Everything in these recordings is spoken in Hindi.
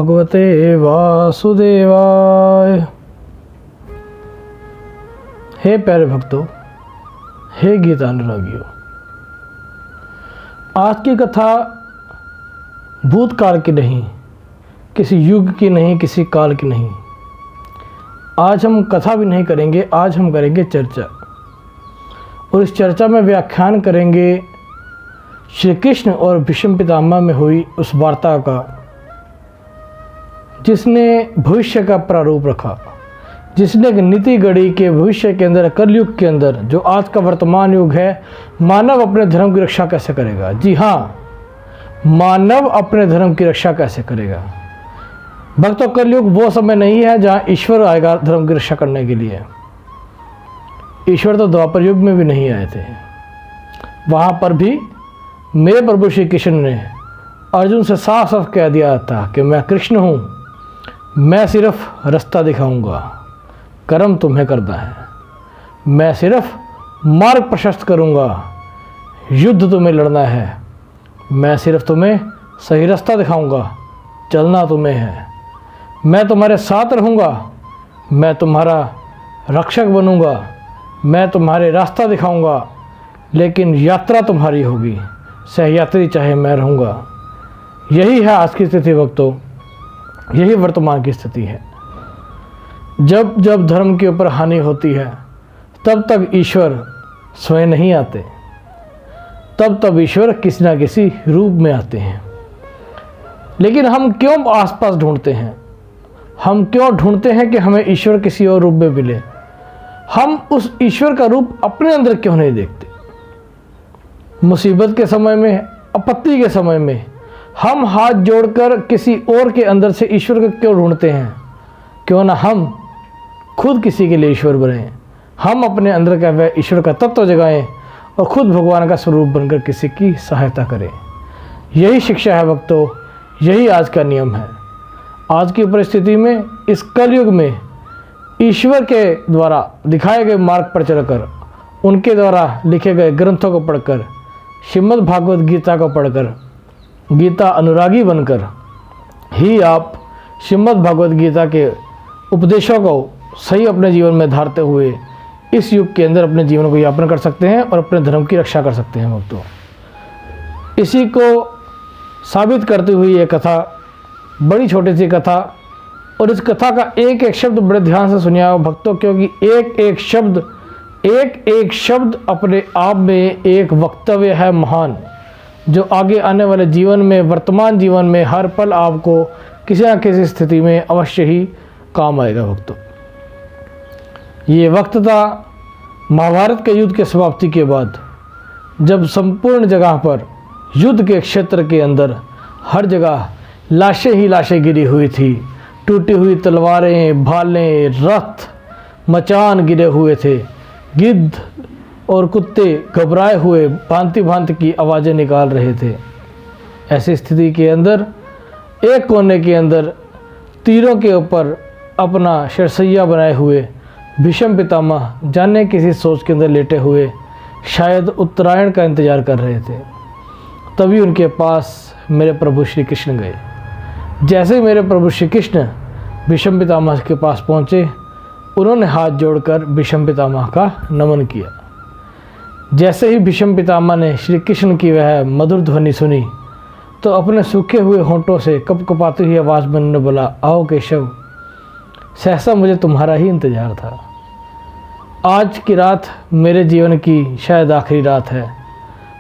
भगवते वासुदेवाय। हे प्यारे भक्तों, हे गीता अनुरागियों, आज की कथा भूतकाल की नहीं, किसी युग की नहीं, किसी काल की नहीं। आज हम कथा भी नहीं करेंगे, आज हम करेंगे चर्चा। और इस चर्चा में व्याख्यान करेंगे श्री कृष्ण और भीष्म पितामह में हुई उस वार्ता का, जिसने भविष्य का प्रारूप रखा, जिसने एक नीति गढ़ी के भविष्य के अंदर, कलयुग के अंदर, जो आज का वर्तमान युग है, मानव अपने धर्म की रक्षा कैसे करेगा। जी हाँ, मानव अपने धर्म की रक्षा कैसे करेगा। भक्तों, कलयुग वो समय नहीं है जहाँ ईश्वर आएगा धर्म की रक्षा करने के लिए। ईश्वर तो द्वापर युग में भी नहीं आए थे। वहाँ पर भी मेरे प्रभु श्री कृष्ण ने अर्जुन से साफ साफ कह दिया था कि मैं कृष्ण हूँ, मैं सिर्फ रास्ता दिखाऊंगा, कर्म तुम्हें करना है। मैं सिर्फ मार्ग प्रशस्त करूंगा, युद्ध तुम्हें लड़ना है। मैं सिर्फ तुम्हें सही रास्ता दिखाऊंगा, चलना तुम्हें है। मैं तुम्हारे साथ रहूंगा, मैं तुम्हारा रक्षक बनूंगा, मैं तुम्हारे रास्ता दिखाऊंगा, लेकिन यात्रा तुम्हारी होगी, सहयात्री चाहे मैं रहूंगा। यही है आज की स्थिति भक्तों, यही वर्तमान की स्थिति है। जब जब धर्म के ऊपर हानि होती है, तब तक ईश्वर स्वयं नहीं आते, तब तब ईश्वर किसी न किसी रूप में आते हैं। लेकिन हम क्यों आसपास ढूंढते हैं, हम क्यों ढूंढते हैं कि हमें ईश्वर किसी और रूप में मिले। हम उस ईश्वर का रूप अपने अंदर क्यों नहीं देखते। मुसीबत के समय में, आपत्ति के समय में हम हाथ जोड़कर किसी और के अंदर से ईश्वर को क्यों ढूंढते हैं। क्यों ना हम खुद किसी के लिए ईश्वर बने, हम अपने अंदर का वह ईश्वर का तत्व जगाएं और खुद भगवान का स्वरूप बनकर किसी की सहायता करें। यही शिक्षा है भक्तों, यही आज का नियम है। आज की परिस्थिति में, इस कलयुग में, ईश्वर के द्वारा दिखाए गए मार्ग पर चलकर, उनके द्वारा लिखे गए ग्रंथों को पढ़कर, श्रीमद् भागवत गीता को पढ़कर, गीता अनुरागी बनकर ही आप श्रीमद् भागवत गीता के उपदेशों को सही अपने जीवन में धारते हुए इस युग के अंदर अपने जीवन को यापन कर सकते हैं और अपने धर्म की रक्षा कर सकते हैं भक्तों। इसी को साबित करती हुई ये कथा, बड़ी छोटी सी कथा, और इस कथा का एक एक शब्द बड़े ध्यान से सुनिए भक्तों, क्योंकि एक एक शब्द अपने आप में एक वक्तव्य है महान, जो आगे आने वाले जीवन में, वर्तमान जीवन में हर पल आपको किसी न किसी स्थिति में अवश्य ही काम आएगा भक्तों। ये वक्त था महाभारत के युद्ध के समाप्ति के बाद, जब संपूर्ण जगह पर, युद्ध के क्षेत्र के अंदर हर जगह लाशें ही लाशें गिरी हुई थी। टूटी हुई तलवारें, भालें, रथ, मचान गिरे हुए थे। गिद्ध और कुत्ते घबराए हुए भांति भांति की आवाज़ें निकाल रहे थे। ऐसी स्थिति के अंदर एक कोने के अंदर तीरों के ऊपर अपना शरसैया बनाए हुए भीष्म पितामह जाने किसी सोच के अंदर लेटे हुए शायद उत्तरायण का इंतज़ार कर रहे थे। तभी उनके पास मेरे प्रभु श्री कृष्ण गए। जैसे ही मेरे प्रभु श्री कृष्ण भीष्म पितामह के पास पहुँचे, उन्होंने हाथ जोड़कर भीष्म पितामह का नमन किया। जैसे ही भीष्म पितामह ने श्री कृष्ण की वह मधुर ध्वनि सुनी, तो अपने सूखे हुए होंठों से कपकपाती हुई आवाज़ में उन्होंने बोला, आओ केशव, सहसा मुझे तुम्हारा ही इंतज़ार था। आज की रात मेरे जीवन की शायद आखिरी रात है,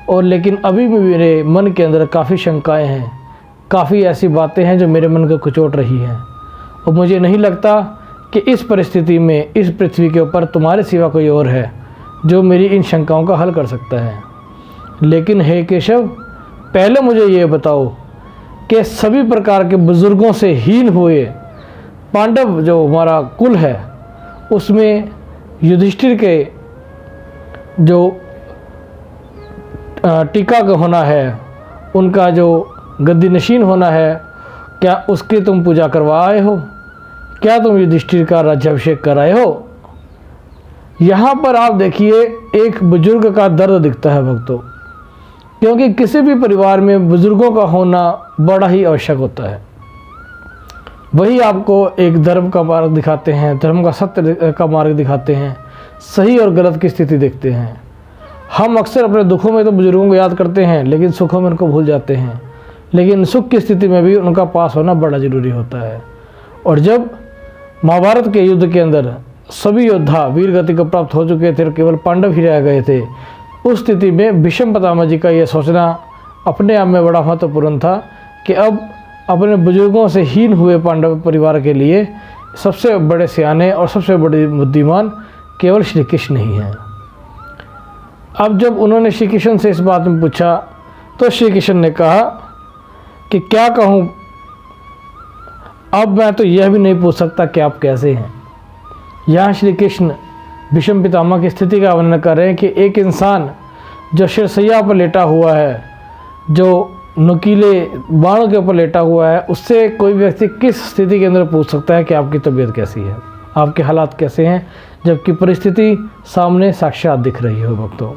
और लेकिन अभी भी मेरे मन के अंदर काफ़ी शंकाएं हैं, काफ़ी ऐसी बातें हैं जो मेरे मन को कुचोट रही हैं, और मुझे नहीं लगता कि इस परिस्थिति में, इस पृथ्वी के ऊपर तुम्हारे सिवा कोई और है जो मेरी इन शंकाओं का हल कर सकता है। लेकिन हे केशव, पहले मुझे ये बताओ कि सभी प्रकार के बुज़ुर्गों से हीन हुए पांडव जो हमारा कुल है, उसमें युधिष्ठिर के जो टीका का होना है, उनका जो गद्दी नशीन होना है, क्या उसकी तुम पूजा करवाए हो? क्या तुम युधिष्ठिर का राज्याभिषेक कराए हो? यहाँ पर आप देखिए एक बुजुर्ग का दर्द दिखता है भक्तों, क्योंकि किसी भी परिवार में बुजुर्गों का होना बड़ा ही आवश्यक होता है। वही आपको एक धर्म का मार्ग दिखाते हैं, धर्म का सत्य का मार्ग दिखाते हैं, सही और गलत की स्थिति देखते हैं। हम अक्सर अपने दुखों में तो बुजुर्गों को याद करते हैं, लेकिन सुखों में उनको भूल जाते हैं। लेकिन सुख की स्थिति में भी उनका पास होना बड़ा ज़रूरी होता है। और जब महाभारत के युद्ध के अंदर सभी योद्धा वीर गति को प्राप्त हो चुके थे और केवल पांडव ही रह गए थे, उस स्थिति में भीष्म पितामह जी का यह सोचना अपने आप में बड़ा महत्वपूर्ण था कि अब अपने बुजुर्गों से हीन हुए पांडव परिवार के लिए सबसे बड़े सियाने और सबसे बड़े बुद्धिमान केवल श्री कृष्ण ही हैं। अब जब उन्होंने श्री कृष्ण से इस बात में पूछा तो श्री कृष्ण ने कहा कि क्या कहूँ, अब मैं तो यह भी नहीं पूछ सकता कि आप कैसे हैं। यहाँ श्री कृष्ण भीष्म पितामह की स्थिति का वर्णन कर रहे हैं कि एक इंसान जो शिरसैया पर लेटा हुआ है, जो नुकीले बाणों के ऊपर लेटा हुआ है, उससे कोई व्यक्ति किस स्थिति के अंदर पूछ सकता है कि आपकी तबीयत कैसी है, आपके हालात कैसे हैं, जबकि परिस्थिति सामने साक्षात दिख रही हो भक्तों।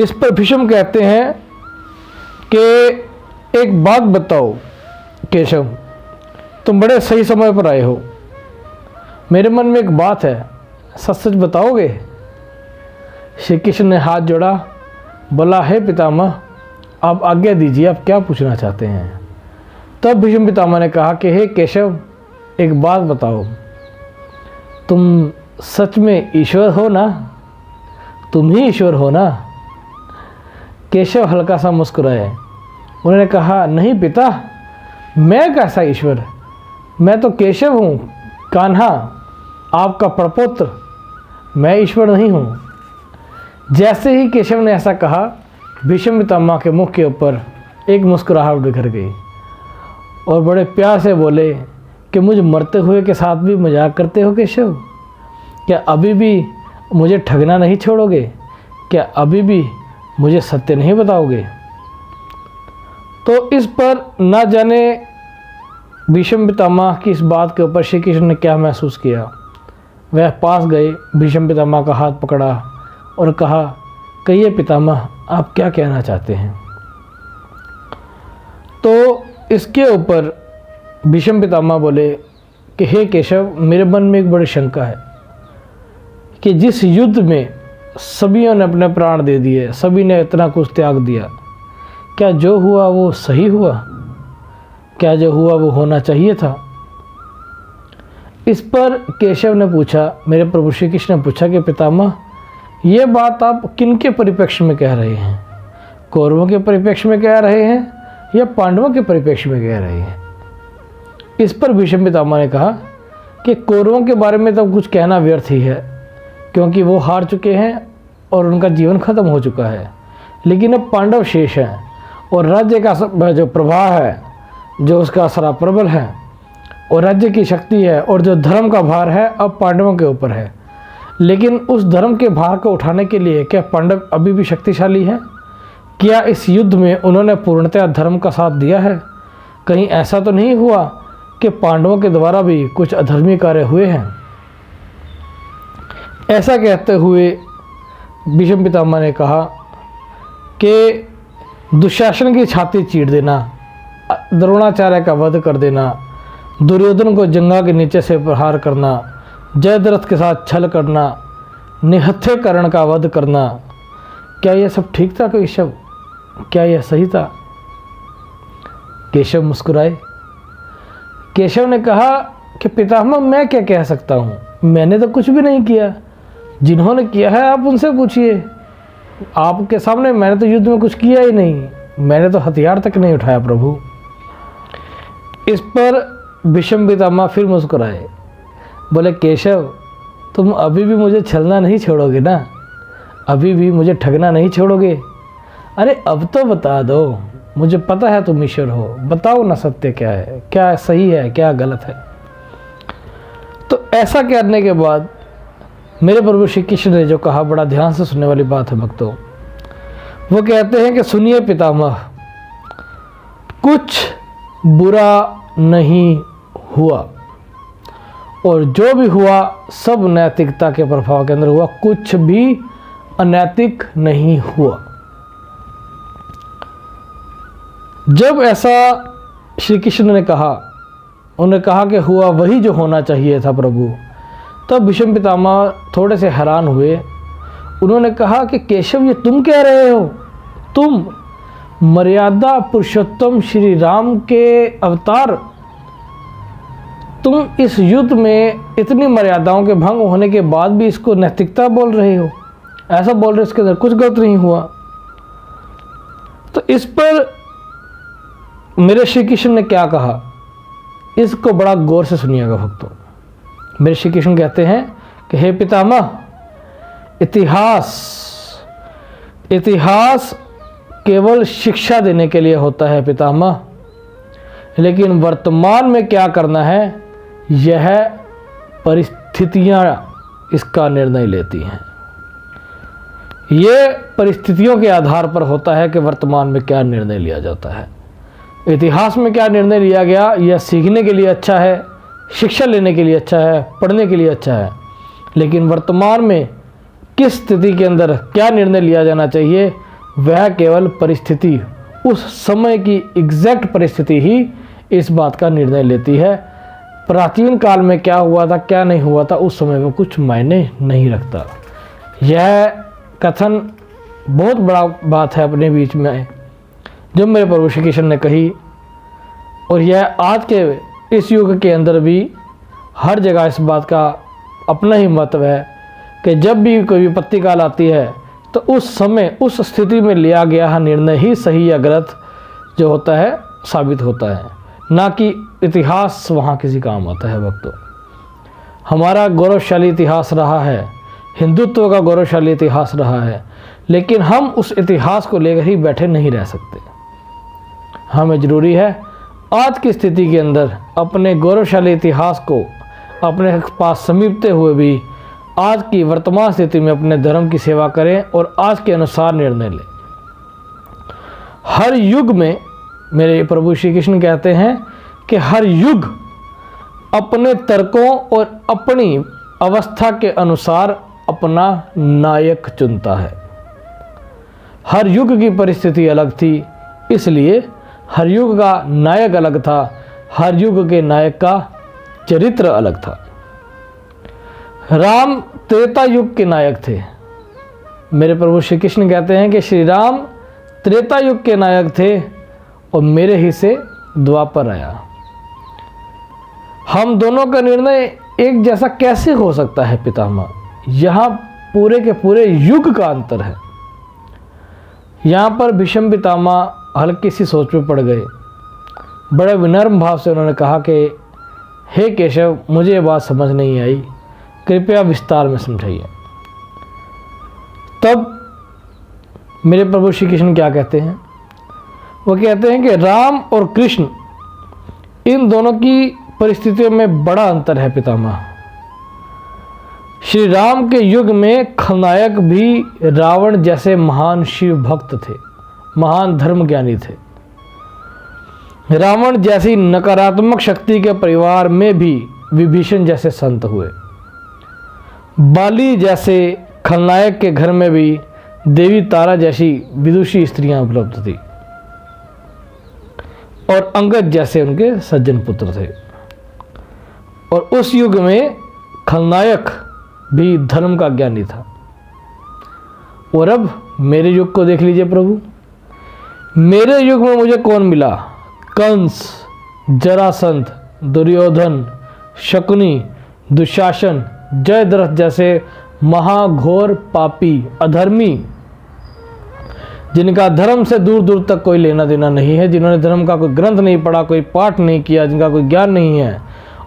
इस पर भीष्म कहते हैं कि एक बात बताओ केशव, तुम बड़े सही समय पर आए हो। मेरे मन में एक बात है, सच सच बताओगे? श्री कृष्ण ने हाथ जोड़ा, बोला, हे पितामह, आप आज्ञा दीजिए, आप क्या पूछना चाहते हैं। तब भीष्म पितामह ने कहा कि हे केशव, एक बात बताओ, तुम सच में ईश्वर हो ना? तुम ही ईश्वर हो ना? केशव हल्का सा मुस्कुराए। उन्होंने कहा, नहीं पिता, मैं कैसा ईश्वर, मैं तो केशव हूँ, कान्हा, आपका प्रपुत्र, मैं ईश्वर नहीं हूँ। जैसे ही केशव ने ऐसा कहा, भीष्म पितामह के मुख के ऊपर एक मुस्कुराहट बिखर गई और बड़े प्यार से बोले कि मुझ मरते हुए के साथ भी मजाक करते हो केशव? क्या अभी भी मुझे ठगना नहीं छोड़ोगे? क्या अभी भी मुझे सत्य नहीं बताओगे? तो इस पर न जाने भीष्म पितामह की इस बात के ऊपर श्री कृष्ण ने क्या महसूस किया। वह पास गए, भीष्म पितामह का हाथ पकड़ा और कहा, कहिए पितामह, आप क्या कहना चाहते हैं? तो इसके ऊपर भीष्म पितामह बोले कि हे केशव, मेरे मन में एक बड़ी शंका है कि जिस युद्ध में सभी ने अपने प्राण दे दिए, सभी ने इतना कुछ त्याग दिया, क्या जो हुआ वो सही हुआ? क्या जो हुआ वो होना चाहिए था? इस पर केशव ने पूछा, मेरे प्रभु श्री कृष्ण ने पूछा कि पितामह, ये बात आप किनके परिप्रेक्ष्य में कह रहे हैं? कौरवों के परिप्रेक्ष्य में कह रहे हैं या पांडवों के परिप्रेक्ष्य में कह रहे हैं? इस पर भीष्म पितामह ने कहा कि कौरवों के बारे में तो कुछ कहना व्यर्थ ही है, क्योंकि वो हार चुके हैं और उनका जीवन खत्म हो चुका है। लेकिन अब पांडव शेष हैं और राज्य का जो प्रभाव है, जो उसका असरा प्रबल है और राज्य की शक्ति है और जो धर्म का भार है, अब पांडवों के ऊपर है। लेकिन उस धर्म के भार को उठाने के लिए क्या पांडव अभी भी शक्तिशाली हैं? क्या इस युद्ध में उन्होंने पूर्णतया धर्म का साथ दिया है? कहीं ऐसा तो नहीं हुआ कि पांडवों के द्वारा भी कुछ अधर्मी कार्य हुए हैं? ऐसा कहते हुए भीष्म पितामह ने कहा कि दुशासन की छाती चीर देना, द्रोणाचार्य का वध कर देना, दुर्योधन को जंगा के नीचे से प्रहार करना, जयद्रथ के साथ छल करना, निहत्थे कर्ण का वध करना, क्या यह सब ठीक था केशव? क्या यह सही था? केशव मुस्कुराए। केशव ने कहा कि पितामह, मैं क्या कह सकता हूँ, मैंने तो कुछ भी नहीं किया। जिन्होंने किया है आप उनसे पूछिए। आपके सामने मैंने तो युद्ध में कुछ किया ही नहीं, मैंने तो हथियार तक नहीं उठाया प्रभु। इस पर भीष्म पितामह फिर मुस्कुराए, बोले, केशव, तुम अभी भी मुझे छलना नहीं छोड़ोगे ना? अभी भी मुझे ठगना नहीं छोड़ोगे? अरे अब तो बता दो, मुझे पता है तुम ईश्वर हो, बताओ ना सत्य क्या है, क्या सही है, क्या गलत है। तो ऐसा कहने के बाद मेरे प्रभु श्री कृष्ण ने जो कहा, बड़ा ध्यान से सुनने वाली बात है भक्तों। वो कहते हैं कि सुनिए पितामह, कुछ बुरा नहीं हुआ और जो भी हुआ सब नैतिकता के प्रभाव के अंदर हुआ, कुछ भी अनैतिक नहीं हुआ। जब ऐसा श्री कृष्ण ने कहा उन्होंने कहा कि हुआ वही जो होना चाहिए था प्रभु। तब भीष्म पितामह थोड़े से हैरान हुए। उन्होंने कहा कि केशव, ये तुम कह रहे हो? तुम मर्यादा पुरुषोत्तम श्री राम के अवतार, तुम इस युद्ध में इतनी मर्यादाओं के भंग होने के बाद भी इसको नैतिकता बोल रहे हो? ऐसा बोल रहे, इसके अंदर कुछ गलत नहीं हुआ। तो इस पर मेरे श्री कृष्ण ने क्या कहा, इसको बड़ा गौर से सुनिएगा भक्तों। मेरे श्री कृष्ण कहते हैं कि हे पितामह, इतिहास केवल शिक्षा देने के लिए होता है पितामह, लेकिन वर्तमान में क्या करना है यह परिस्थितियां इसका निर्णय लेती हैं। ये परिस्थितियों के आधार पर होता है कि वर्तमान में क्या निर्णय लिया जाता है। इतिहास में क्या निर्णय लिया गया यह सीखने के लिए अच्छा है, शिक्षा लेने के लिए अच्छा है, पढ़ने के लिए अच्छा है, लेकिन वर्तमान में किस स्थिति के अंदर क्या निर्णय लिया जाना चाहिए वह केवल परिस्थिति, उस समय की एग्जैक्ट परिस्थिति ही इस बात का निर्णय लेती है। प्राचीन काल में क्या हुआ था क्या नहीं हुआ था उस समय में कुछ मायने नहीं रखता। यह कथन बहुत बड़ा बात है अपने बीच में जो मेरे प्रभु श्री कृष्ण ने कही, और यह आज के इस युग के अंदर भी हर जगह इस बात का अपना ही महत्व है कि जब भी कोई विपत्ति काल आती है तो उस समय उस स्थिति में लिया गया निर्णय ही सही या गलत जो होता है साबित होता है, ना कि इतिहास वहाँ किसी काम आता है। भक्तों, हमारा गौरवशाली इतिहास रहा है, हिंदुत्व का गौरवशाली इतिहास रहा है, लेकिन हम उस इतिहास को लेकर ही बैठे नहीं रह सकते। हमें ज़रूरी है आज की स्थिति के अंदर अपने गौरवशाली इतिहास को अपने पास समीपते हुए भी आज की वर्तमान स्थिति में अपने धर्म की सेवा करें और आज के अनुसार निर्णय लें। हर युग में मेरे प्रभु श्री कृष्ण कहते हैं कि हर युग अपने तर्कों और अपनी अवस्था के अनुसार अपना नायक चुनता है। हर युग की परिस्थिति अलग थी, इसलिए हर युग का नायक अलग था, हर युग के नायक का चरित्र अलग था। राम त्रेता युग के नायक थे। मेरे प्रभु श्री कृष्ण कहते हैं कि श्री राम त्रेता युग के नायक थे और मेरे ही से द्वापर आया। हम दोनों का निर्णय एक जैसा कैसे हो सकता है पितामह? यहाँ पूरे के पूरे युग का अंतर है। यहाँ पर भीष्म पितामह हल्की सी सोच में पड़ गए। बड़े विनम्र भाव से उन्होंने कहा कि हे केशव, मुझे ये बात समझ नहीं आई, कृपया विस्तार में समझाइए। तब मेरे प्रभु श्री कृष्ण क्या कहते हैं? वो कहते हैं कि राम और कृष्ण इन दोनों की परिस्थितियों में बड़ा अंतर है पितामह। श्री राम के युग में खलनायक भी रावण जैसे महान शिव भक्त थे, महान धर्म ज्ञानी थे। रावण जैसी नकारात्मक शक्ति के परिवार में भी विभीषण जैसे संत हुए। बाली जैसे खलनायक के घर में भी देवी तारा जैसी विदुषी स्त्रियां उपलब्ध थी और अंगद जैसे उनके सज्जन पुत्र थे। और उस युग में खलनायक भी धर्म का ज्ञानी था। और अब मेरे युग को देख लीजिए प्रभु, मेरे युग में मुझे कौन मिला? कंस, जरासंध, दुर्योधन, शकुनी, दुशासन, जयद्रथ जैसे महाघोर पापी अधर्मी, जिनका धर्म से दूर दूर तक कोई लेना देना नहीं है, जिन्होंने धर्म का कोई ग्रंथ नहीं पढ़ा, कोई पाठ नहीं किया, जिनका कोई ज्ञान नहीं है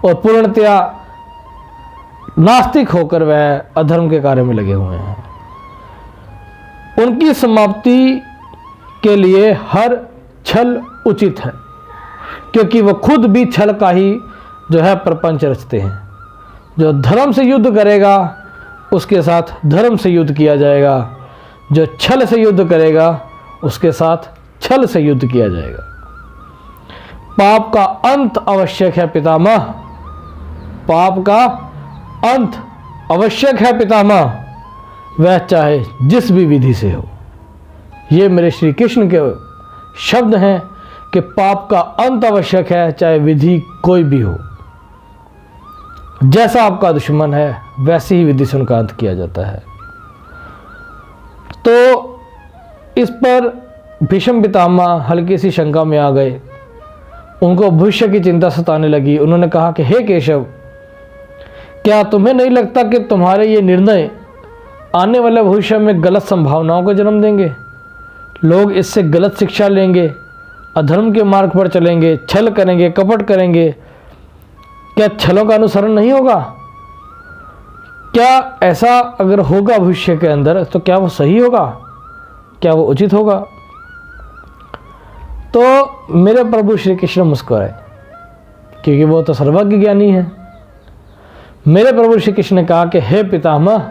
और पूर्णतया नास्तिक होकर वह अधर्म के कार्य में लगे हुए हैं। उनकी समाप्ति के लिए हर छल उचित है, क्योंकि वह खुद भी छल का ही जो है प्रपंच रचते हैं। जो धर्म से युद्ध करेगा उसके साथ धर्म से युद्ध किया जाएगा, जो छल से युद्ध करेगा उसके साथ छल से युद्ध किया जाएगा। पाप का अंत आवश्यक है पितामह, पाप का अंत आवश्यक है पितामह, वह चाहे जिस भी विधि से हो। ये मेरे श्री कृष्ण के शब्द हैं कि पाप का अंत आवश्यक है, चाहे विधि कोई भी हो। जैसा आपका दुश्मन है वैसी ही विधि से उनका अंत किया जाता है। तो इस पर भीष्म पितामह हल्की सी शंका में आ गए। उनको भविष्य की चिंता सताने लगी। उन्होंने कहा कि हे केशव, क्या तुम्हें नहीं लगता कि तुम्हारे ये निर्णय आने वाले भविष्य में गलत संभावनाओं को जन्म देंगे? लोग इससे गलत शिक्षा लेंगे, अधर्म के मार्ग पर चलेंगे, छल करेंगे, कपट करेंगे। क्या छलों का अनुसरण नहीं होगा? क्या ऐसा अगर होगा भविष्य के अंदर तो क्या वो सही होगा? क्या वो उचित होगा? तो मेरे प्रभु श्री कृष्ण मुस्कुराए, क्योंकि वो तो सर्वज्ञ ज्ञानी है। मेरे प्रभु श्री कृष्ण ने कहा कि हे पितामह,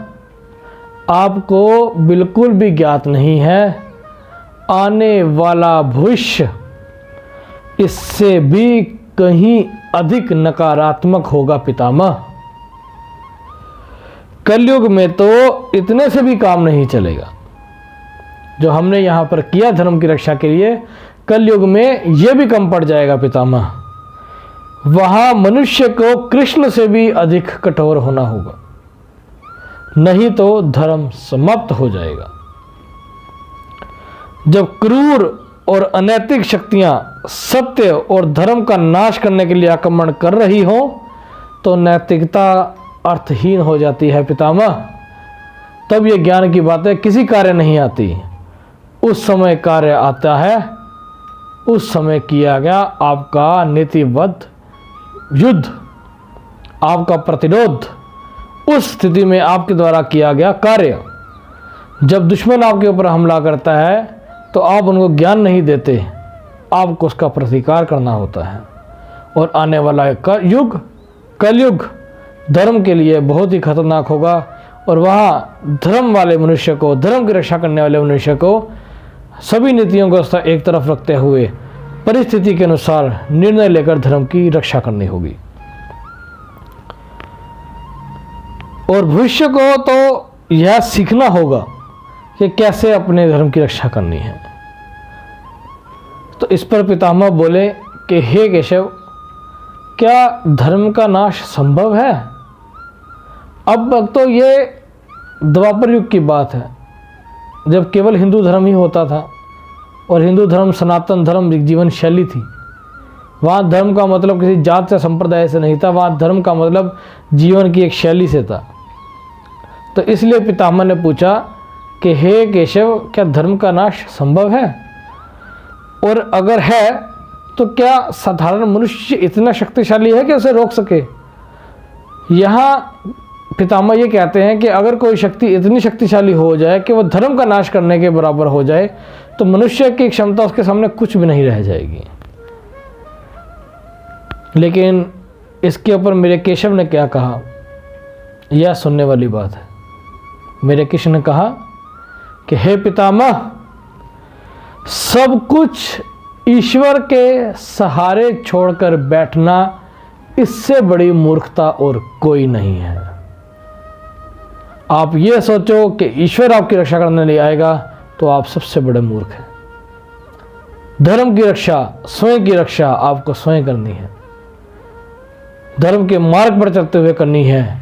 आपको बिल्कुल भी ज्ञात नहीं है आने वाला भविष्य इससे भी कहीं अधिक नकारात्मक होगा पितामह। कलयुग में तो इतने से भी काम नहीं चलेगा जो हमने यहाँ पर किया धर्म की रक्षा के लिए। कलयुग में यह भी कम पड़ जाएगा पितामह। वहां मनुष्य को कृष्ण से भी अधिक कठोर होना होगा, नहीं तो धर्म समाप्त हो जाएगा। जब क्रूर और अनैतिक शक्तियां सत्य और धर्म का नाश करने के लिए आक्रमण कर रही हो तो नैतिकता अर्थहीन हो जाती है पितामह। तब ये ज्ञान की बातें किसी कार्य नहीं आती। उस समय कार्य आता है, उस समय किया गया आपका नीतिबद्ध युद्ध, आपका प्रतिरोध, उस स्थिति में आपके द्वारा किया गया कार्य। जब दुश्मन आपके ऊपर हमला करता है तो आप उनको ज्ञान नहीं देते, आपको उसका प्रतिकार करना होता है। और आने वाला युग कलयुग धर्म के लिए बहुत ही खतरनाक होगा। और वहाँ धर्म वाले मनुष्य को, धर्म की रक्षा करने वाले मनुष्य को सभी नीतियों को एक तरफ रखते हुए परिस्थिति के अनुसार निर्णय लेकर धर्म की रक्षा करनी होगी। और भविष्य को तो यह सीखना होगा कि कैसे अपने धर्म की रक्षा करनी है। तो इस पर पितामह बोले कि हे केशव, क्या धर्म का नाश संभव है? अब तो ये द्वापर युग की बात है, जब केवल हिंदू धर्म ही होता था और हिंदू धर्म सनातन धर्म जीवन शैली थी। वहाँ धर्म का मतलब किसी जात से संप्रदाय से नहीं था, वहाँ धर्म का मतलब जीवन की एक शैली से था। तो इसलिए पितामह ने पूछा कि हे केशव, क्या धर्म का नाश संभव है? और अगर है तो क्या साधारण मनुष्य इतना शक्तिशाली है कि उसे रोक सके? यहाँ पितामह ये कहते हैं कि अगर कोई शक्ति इतनी शक्तिशाली हो जाए कि वो धर्म का नाश करने के बराबर हो जाए तो मनुष्य की क्षमता उसके सामने कुछ भी नहीं रह जाएगी। लेकिन इसके ऊपर मेरे केशव ने क्या कहा, यह सुनने वाली बात है। मेरे कृष्ण ने कहा कि हे पितामह, सब कुछ ईश्वर के सहारे छोड़कर बैठना, इससे बड़ी मूर्खता और कोई नहीं है। आप ये सोचो कि ईश्वर आपकी रक्षा करने लिए आएगा तो आप सबसे बड़े मूर्ख हैं। धर्म की रक्षा, स्वयं की रक्षा आपको स्वयं करनी है। धर्म के मार्ग पर चलते हुए करनी है,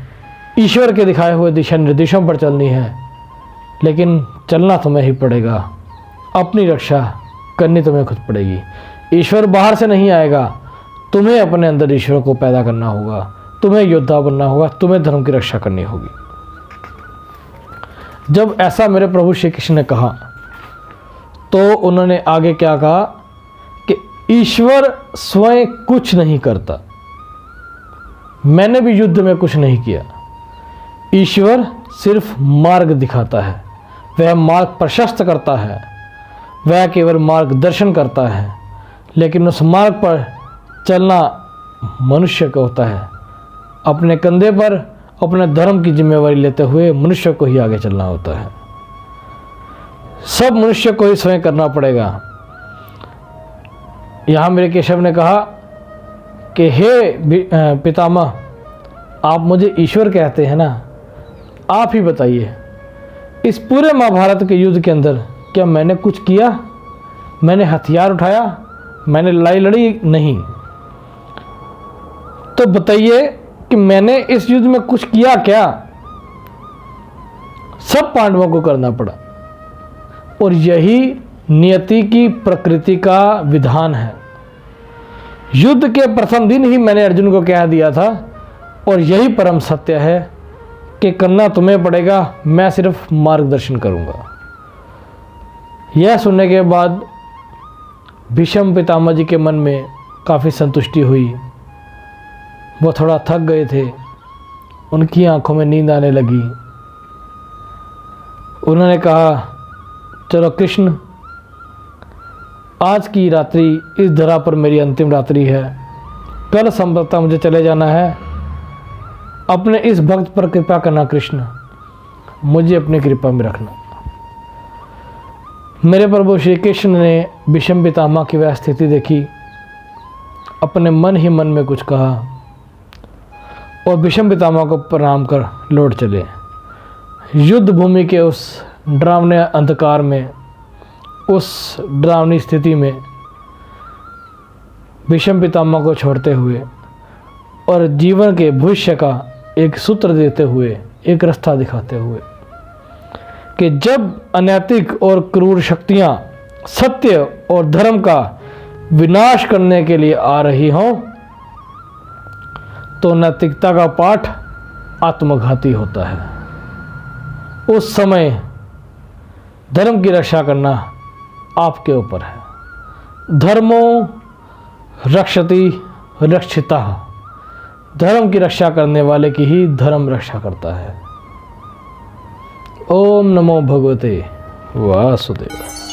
ईश्वर के दिखाए हुए दिशा निर्देशों पर चलनी है। लेकिन चलना तुम्हें ही पड़ेगा, अपनी रक्षा करनी तुम्हें खुद पड़ेगी। ईश्वर बाहर से नहीं आएगा, तुम्हें अपने अंदर ईश्वर को पैदा करना होगा, तुम्हें योद्धा बनना होगा, तुम्हें धर्म की रक्षा करनी होगी। जब ऐसा मेरे प्रभु श्री कृष्ण ने कहा तो उन्होंने आगे क्या कहा कि ईश्वर स्वयं कुछ नहीं करता, मैंने भी युद्ध में कुछ नहीं किया। ईश्वर सिर्फ मार्ग दिखाता है, वह मार्ग प्रशस्त करता है, वह केवल मार्गदर्शन करता है। लेकिन उस मार्ग पर चलना मनुष्य का होता है। अपने कंधे पर अपने धर्म की जिम्मेवारी लेते हुए मनुष्य को ही आगे चलना होता है। सब मनुष्य को ही स्वयं करना पड़ेगा। यहाँ मेरे केशव ने कहा कि हे पितामह, आप मुझे ईश्वर कहते हैं ना, आप ही बताइए, इस पूरे महाभारत के युद्ध के अंदर क्या मैंने कुछ किया? मैंने हथियार उठाया मैंने लड़ाई लड़ी नहीं। तो बताइए कि मैंने इस युद्ध में कुछ किया क्या? सब पांडवों को करना पड़ा, और यही नियति की प्रकृति का विधान है। युद्ध के प्रथम दिन ही मैंने अर्जुन को कह दिया था, और यही परम सत्य है कि करना तुम्हें पड़ेगा, मैं सिर्फ मार्गदर्शन करूंगा। यह सुनने के बाद भीष्म पितामह जी के मन में काफ़ी संतुष्टि हुई। वो थोड़ा थक गए थे, उनकी आंखों में नींद आने लगी। उन्होंने कहा, चलो कृष्ण, आज की रात्रि इस धरा पर मेरी अंतिम रात्रि है, कल संभवतः मुझे चले जाना है। अपने इस भक्त पर कृपा करना कृष्ण, मुझे अपनी कृपा में रखना। मेरे प्रभु श्री कृष्ण ने भीष्म पितामह की वह स्थिति देखी, अपने मन ही मन में कुछ कहा और भीष्म पितामह को प्रणाम कर लौट चले। युद्ध भूमि के उस डरावने अंधकार में, उस डरावनी स्थिति में भीष्म पितामह को छोड़ते हुए और जीवन के भविष्य का एक सूत्र देते हुए, एक रास्ता दिखाते हुए कि जब अनैतिक और क्रूर शक्तियां सत्य और धर्म का विनाश करने के लिए आ रही हों, तो नैतिकता का पाठ आत्मघाती होता है। उस समय धर्म की रक्षा करना आपके ऊपर है। धर्मो रक्षति रक्षिता, धर्म की रक्षा करने वाले की ही धर्म रक्षा करता है। ओम नमो भगवते वासुदेवाय।